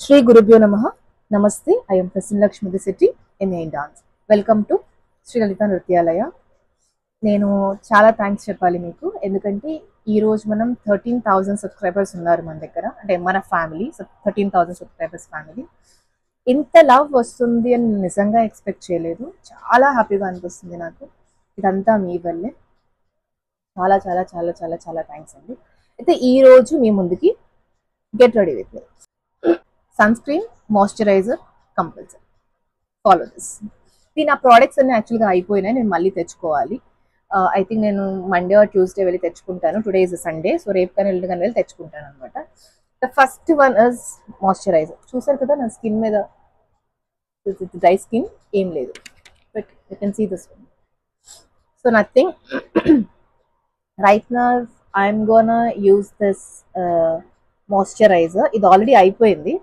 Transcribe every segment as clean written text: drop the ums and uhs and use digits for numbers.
Shri Gurubhyo Namaha. Namaste. I am Prasanna Lakshmi Setti, MA in Dance. Welcome to Sri Lalita Nrityalaya. నేను చాలా thanks చెప్పాలి మీకు, ఎందుకంటే ఈ రోజు మనం 13,000 సబ్స్క్రైబర్స్ ఉన్నారు మన దగ్గర, అంటే మన ఫ్యామిలీ 13,000 సబ్స్క్రైబర్స్ ఫ్యామిలీ. ఇంత లవ్ వస్తుంది అని నిజంగా ఎక్స్పెక్ట్ చేయలేదు. చాలా హ్యాపీగా అనిపిస్తుంది నాకు. ఇదంతా మీ వల్లే. చాలా చాలా చాలా చాలా చాలా థ్యాంక్స్ అండి. అయితే ఈ రోజు మీ ముందుకి గెట్ రెడీ విత్ మీ sun screen, moisturizer compulsory. Follow this. ఇది నా ప్రోడక్ట్స్ అన్ని యాక్చువల్గా అయిపోయినాయి, నేను మళ్ళీ తెచ్చుకోవాలి. ఐ థింక్ నేను మండే ఆర్ ట్యూస్డే వెళ్ళి తెచ్చుకుంటాను. టుడే ఇస్ సండే, సో రేపు కానీ ఎల్లుండి కానీ వెళ్ళి తెచ్చుకుంటాను అనమాట. The first one is moisturizer. చూసారు కదా నా స్కిన్ మీద డ్రై స్కిన్ ఏం లేదు, but you can see this one. So nothing. Right now I'm gonna use this moisturizer. ఇది ఆల్రెడీ అయిపోయింది.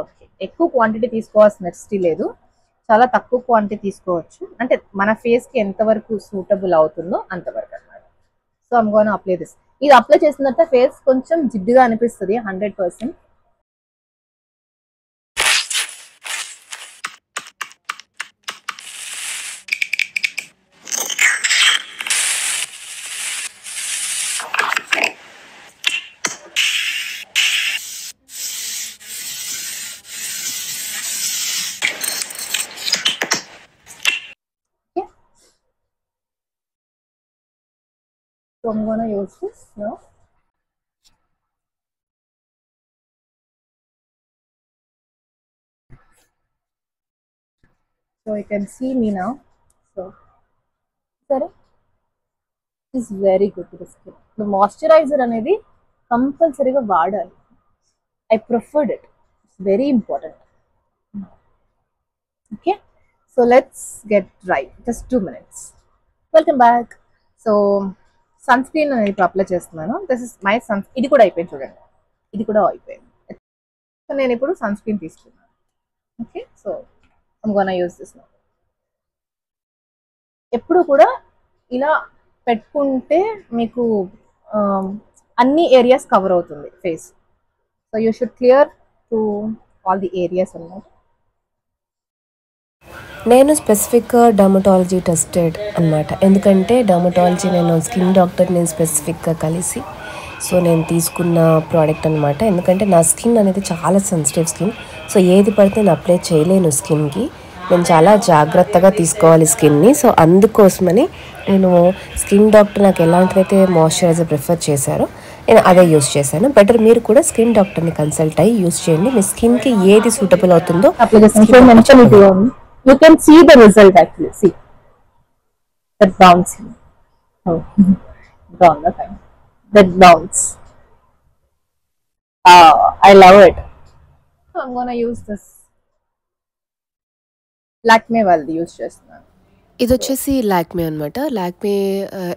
ఓకే, ఎక్కువ క్వాంటిటీ తీసుకోవాల్సిన నెక్స్ట్ లేదు, చాలా తక్కువ క్వాంటిటీ తీసుకోవచ్చు, అంటే మన ఫేస్కి ఎంతవరకు సూటబుల్ అవుతుందో అంతవరకు అన్నమాట. So I'm gonna apply this. ఇది అప్లై చేసిన తర్వాత ఫేస్ కొంచెం జిడ్డుగా అనిపిస్తుంది 100%. So I'm gonna use this now. So you can see me now. So sorry, is very good to the skin. The moisturizer అనేది కంపల్సరీగా వాడాలి. I preferred it. It's very important. Okay, so let's get right. Just 2 minutes. Welcome back. So sun screen అనేది ఇప్పుడు apply చేస్తున్నాను. This is my sun. ఇది కూడా అయిపోయింది చూడండి, ఇది కూడా అయిపోయింది. సో నేను ఇప్పుడు సన్ స్క్రీన్ తీసుకున్నాను. Okay, so I'm gonna use this now. ఎప్పుడు కూడా ఇలా పెట్టుకుంటే మీకు అన్ని ఏరియాస్ కవర్ అవుతుంది face. So you should clear to all the areas అన్నమాట. నేను స్పెసిఫిక్గా డర్మటాలజీ టెస్టెడ్ అనమాట, ఎందుకంటే డర్మటాలజీ నేను స్కిన్ డాక్టర్ని స్పెసిఫిక్గా కలిసి సో నేను తీసుకున్న ప్రోడక్ట్ అనమాట. ఎందుకంటే నా స్కిన్ అనేది చాలా సెన్సిటివ్ స్కిన్, సో ఏది పడితే నేను అప్లై చేయలేను స్కిన్కి. నేను చాలా జాగ్రత్తగా తీసుకోవాలి స్కిన్ని. సో అందుకోసమని నేను స్కిన్ డాక్టర్ నాకు ఎలాంటిదైతే మాయిశ్చరైజర్ ప్రిఫర్ చేశారో నేను అదే యూస్ చేశాను. బెటర్ మీరు కూడా స్కిన్ డాక్టర్ని కన్సల్ట్ అయ్యి యూస్ చేయండి. మీ స్కిన్కి ఏది సూటబుల్ అవుతుందో. You can see the result actually. See that bounce. Oh, gone the time. That bounce. I love it. So I'm gonna use this Lakme వాళ్ళది యూస్ చేస్తున్నాను. ఇది వచ్చేసి లాక్మే అనమాట. లాక్మే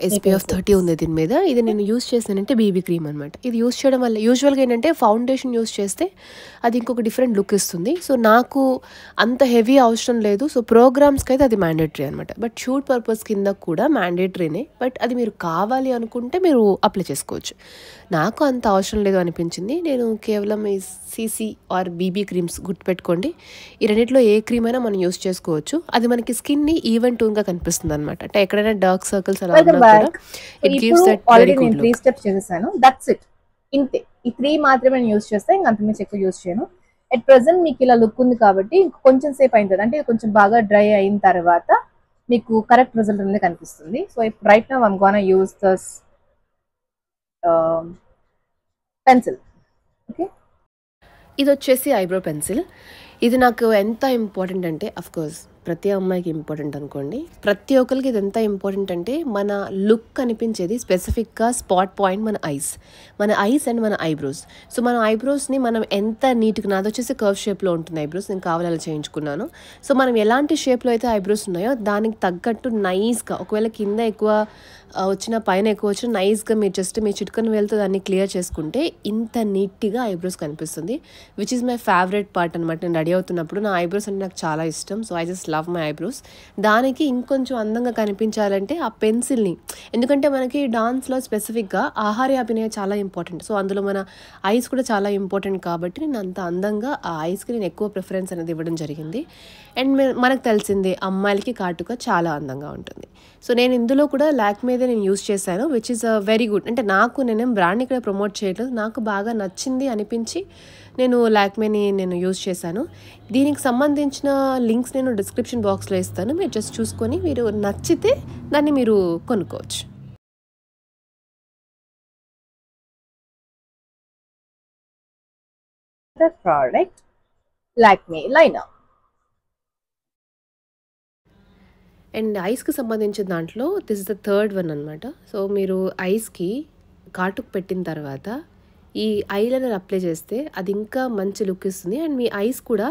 SPF 30 ఉంది దీని మీద. ఇది నేను యూస్ చేసానంటే బీబీ క్రీమ్ అనమాట. ఇది యూస్ చేయడం వల్ల యూజువల్గా ఏంటంటే ఫౌండేషన్ యూస్ చేస్తే అది ఇంకొక డిఫరెంట్ లుక్ ఇస్తుంది. సో నాకు అంత హెవీ అవసరం లేదు. సో ప్రోగ్రామ్స్కి అయితే అది మ్యాండేటరీ అనమాట. బట్ షూట్ పర్పస్ కింద కూడా మ్యాండేటరీనే. బట్ అది మీరు కావాలి అనుకుంటే మీరు అప్లై చేసుకోవచ్చు. నాకు అంత అవసరం లేదు అనిపించింది. నేను కేవలం ఈ CC ఆర్ బీబీ క్రీమ్స్ గుర్తుపెట్టుకోండి. ఈ రెండిట్లో ఏ క్రీమ్ అయినా మనం యూస్ చేసుకోవచ్చు. అది మనకి స్కిన్ని ఈవెన్ టోన్గా కనిపిస్తుంది అనమాట. అంటే ఎక్కడైనా డార్క్ సర్కిల్స్ అలా ఉన్నా కూడా it gives that very good look. 3 steps చేసేసాను. That's it. ఇంతే. ఈ 3 మాత్రమే నేను యూస్ చేస్తే ఇంకా అంతకుమించి ఎక్కువ యూస్ చేయను. ఎట్ ప్రెసెంట్ మీకు ఇలా లుక్ ఉంది కాబట్టి కొంచెం సేపు అయిన అంటే కొంచెం బాగా డ్రై అయిన తర్వాత మీకు కరెక్ట్ రిజల్ట్ అనేది కనిపిస్తుంది. So right now I'm gonna use this pencil. Okay, ఇది వచ్చేసి ఐబ్రో పెన్సిల్. ఇది నాకు ఎంత ఇంపార్టెంట్ అంటే, అఫ్కోర్స్ ప్రతి అమ్మాయికి ఇంపార్టెంట్ అనుకోండి, ప్రతి ఒక్కరికి ఇది ఎంత ఇంపార్టెంట్ అంటే మన లుక్ కనిపించేది స్పెసిఫిక్గా స్పాట్ పాయింట్ మన ఐస్ అండ్ మన ఐబ్రోస్. సో మన ఐబ్రోస్ని మనం ఎంత నీట్గా, నాది వచ్చేసి కర్వ్ షేప్లో ఉంటుంది ఐబ్రోస్, నేను కావాలి అలా చేయించుకున్నాను. సో మనం ఎలాంటి షేప్లో అయితే ఐబ్రోస్ ఉన్నాయో దానికి తగ్గట్టు నైస్గా, ఒకవేళ కింద ఎక్కువ వచ్చిన పైన ఎక్కువ వచ్చిన నైస్గా మీరు జస్ట్ మీ చిట్కని వెళ్తే దాన్ని క్లియర్ చేసుకుంటే ఇంత నీట్గా ఐబ్రోస్ కనిపిస్తుంది. Which is my favourite part అనమాట. నేను రెడీ అవుతున్నప్పుడు నా ఐబ్రోస్ అంటే నాకు చాలా ఇష్టం. So I just love my eyebrows. దానికి ఇంకొంచెం అందంగా కనిపించాలంటే ఆ పెన్సిల్ని, ఎందుకంటే మనకి డాన్స్లో స్పెసిఫిక్గా ఆహార అభినయం చాలా ఇంపార్టెంట్. సో అందులో మన ఐస్ కూడా చాలా ఇంపార్టెంట్ కాబట్టి నేను అంత అందంగా ఆ ఐస్కి నేను ఎక్కువ ప్రిఫరెన్స్ అనేది ఇవ్వడం జరిగింది. అండ్ మనకు తెలిసిందే అమ్మాయిలకి కాటుక చాలా అందంగా ఉంటుంది. సో నేను ఇందులో కూడా లాక్మేదే నేను యూస్ చేశాను, విచ్ ఈస్ వెరీ గుడ్. అంటే నాకు నేనేం బ్రాండ్ ఇక్కడ ప్రమోట్ చేయట్లేదు, నాకు బాగా నచ్చింది అనిపించి నేను లాక్మేని నేను యూస్ చేశాను. దీనికి సంబంధించిన లింక్స్ నేను డిస్క్రిప్షన్ బాక్స్లో ఇస్తాను, మీరు జస్ట్ చూసుకొని మీరు నచ్చితే దాన్ని మీరు కొనుక్కోవచ్చు. The product Lakme liner. And ఐస్కి సంబంధించిన దాంట్లో this is the third one అనమాట. సో మీరు ఐస్కి కాటుకు పెట్టిన తర్వాత ఈ ఐలైనర్ అప్లై చేస్తే అది ఇంకా మంచి లుక్ ఇస్తుంది. అండ్ మీ ఐస్ కూడా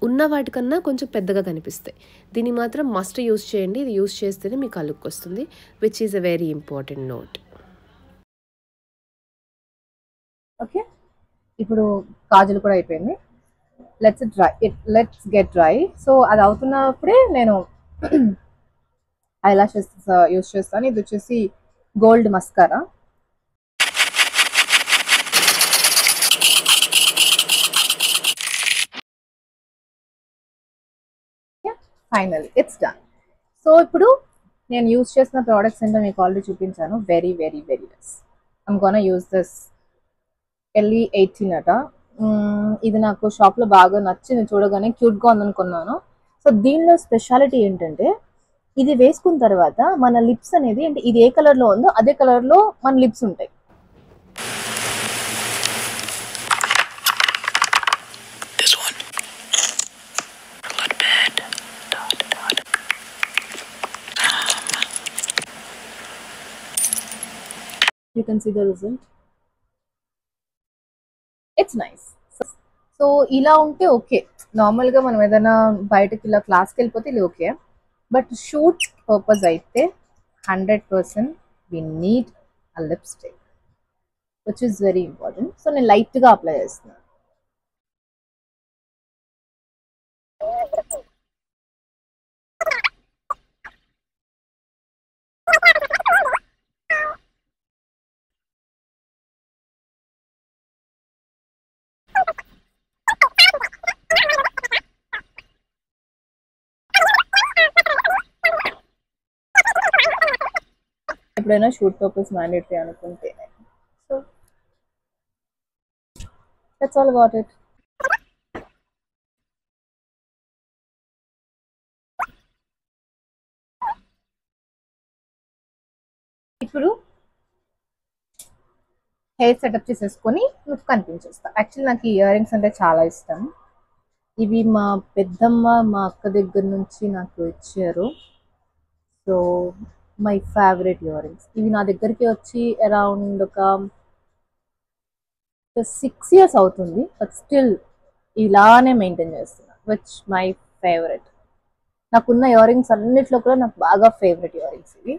ఉన్న వాటికన్నా కొంచెం పెద్దగా కనిపిస్తాయి. దీన్ని మాత్రం మస్ట్ యూస్ చేయండి, ఇది యూస్ చేస్తేనే మీకు ఆ లుక్ వస్తుంది, which is a very important note. Okay, ఇప్పుడు కాజల్ కూడా అయిపోయింది. Let's get dry. సో అది అవుతున్నప్పుడే నేను ఐలాషెస్ యూస్ చేస్తాను. ఇది వచ్చేసి gold mascara. Final it's done. So ఇప్పుడు నేను యూస్ చేసిన ప్రోడక్ట్స్ ఏంటో మీకు ఆల్రెడీ చూపించాను. Very very very nice. I'm gonna use this LE18 అట. ఇది నాకు షాప్లో బాగా నచ్చింది, చూడగానే క్యూట్గా ఉందనుకున్నాను. సో దీనిలో స్పెషాలిటీ ఏంటంటే ఇది వేసుకున్న తర్వాత మన లిప్స్ అనేది, అంటే ఇది ఏ కలర్లో ఉందో అదే కలర్లో మన లిప్స్ ఉంటాయి. You can see the result. It's nice. So ఇలా ఉంటే ఓకే. నార్మల్గా మనం ఏదైనా బయటకి ఇలా క్లాస్కి వెళ్ళిపోతే ఇది ఓకే. బట్ షూట్ పర్పస్ అయితే 100% we need a lipstick, which is very important. So నేను లైట్గా అప్లై చేస్తున్నాను. ఎప్పుడైనా షూట్ పర్పస్ మ్యాండేటరీ అనుకుంటే. So that's all about it. ఇప్పుడు హెయిర్ సెటప్ చేసేసుకొని లుక్ కనిపించేస్తా. యాక్చువల్లీ నాకు ఈ ఇయర్ రింగ్స్ అంటే చాలా ఇష్టం. ఇవి మా పెద్దమ్మ మా అక్క దగ్గర నుంచి నాకు ఇచ్చారు. So my favourite ear rings. ఇవి నా దగ్గరికి వచ్చి అరౌండ్ ఒక 6 years అవుతుంది. బట్ స్టిల్ ఇలానే మెయింటైన్ చేస్తున్నా, విచ్ మై ఫేవరెట్. నాకున్న ఇయర్ రింగ్స్ అన్నిట్లో కూడా నాకు బాగా ఫేవరెట్ ఇయర్ రింగ్స్ ఇవి.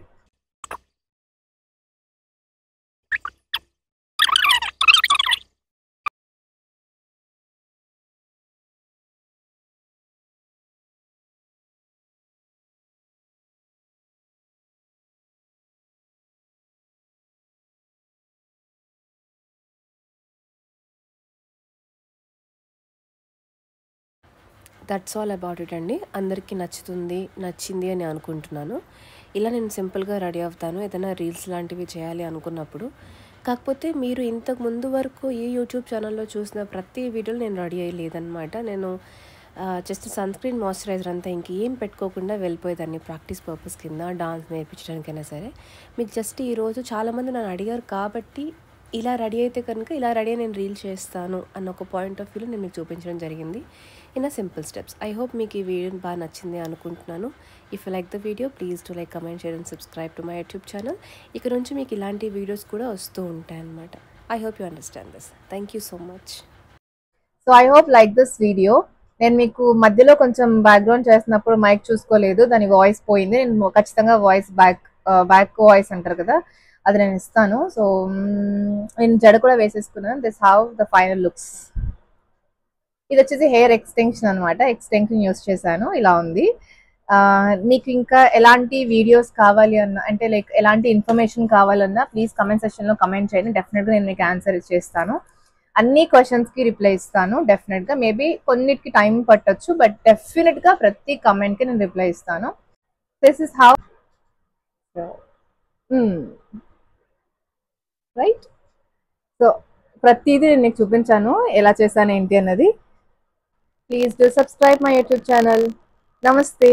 దట్స్ ఆల్ అబౌట్ ఇట్ అండి. అందరికీ నచ్చింది అని అనుకుంటున్నాను. ఇలా నేను సింపుల్గా రెడీ అవుతాను ఏదైనా రీల్స్ లాంటివి చేయాలి అనుకున్నప్పుడు. కాకపోతే మీరు ఇంతకు ముందు వరకు ఈ యూట్యూబ్ ఛానల్లో చూసిన ప్రతి వీడియోలో నేను రెడీ అయ్యలేదన్నమాట. నేను జస్ట్ సన్ స్క్రీన్ మాయిశ్చరైజర్ అంతా ఇంకేం పెట్టుకోకుండా వెళ్ళిపోయేదాన్ని ప్రాక్టీస్ పర్పస్ కింద, డాన్స్ నేర్పించడానికైనా సరే. మీకు జస్ట్ ఈరోజు చాలామంది నన్ను అడిగారు కాబట్టి ఇలా రెడీ అయితే కనుక ఇలా రెడీ నేను రీల్ చేస్తాను అన్న ఒక పాయింట్ ఆఫ్ వ్యూలో నేను మీకు చూపించడం జరిగింది in a simple steps. I hope మీకు ఈ వీడియో బాగా నచ్చింది అనుకుంటున్నాను. If you like the video please to like, comment, share and subscribe to my YouTube channel. ఇక్కడ నుంచి మీకు ఇలాంటి వీడియోస్ కూడా వస్తూ ఉంటాయి అన్నమాట. I hope you understand this. Thank you so much. So I hope like this video. నేను మీకు మధ్యలో కొంచెం బ్యాక్గ్రౌండ్ చేసినప్పుడు మైక్ చూసుకోలేదు, దాని వాయిస్ పోయింది. నేను ఖచ్చితంగా వాయిస్ బ్యాక్ వాయిస్ అంటారు కదా, అది నేను ఇస్తాను. సో నేను జడ కూడా వేసేసుకున్నాను. This how the final looks. ఇది వచ్చేసి హెయిర్ ఎక్స్టెన్షన్ అనమాట. ఎక్స్టెన్షన్ యూస్ చేశాను, ఇలా ఉంది. మీకు ఇంకా ఎలాంటి వీడియోస్ కావాలి అన్న, అంటే లైక్ ఎలాంటి ఇన్ఫర్మేషన్ కావాలన్నా ప్లీజ్ కమెంట్ సెక్షన్లో కమెంట్ చేయండి. డెఫినెట్గా నేను మీకు ఆన్సర్ ఇచ్చేస్తాను. అన్ని క్వశ్చన్స్కి రిప్లై ఇస్తాను డెఫినెట్గా. మేబీ కొన్నిటికి టైం పట్టొచ్చు, బట్ డెఫినెట్గా ప్రతి కమెంట్కి నేను రిప్లై ఇస్తాను. This is how right. So ప్రతిదీ నేను మీకు చూపించాను ఎలా చేశాను ఏంటి అన్నది. Please do subscribe my YouTube channel. నమస్తే.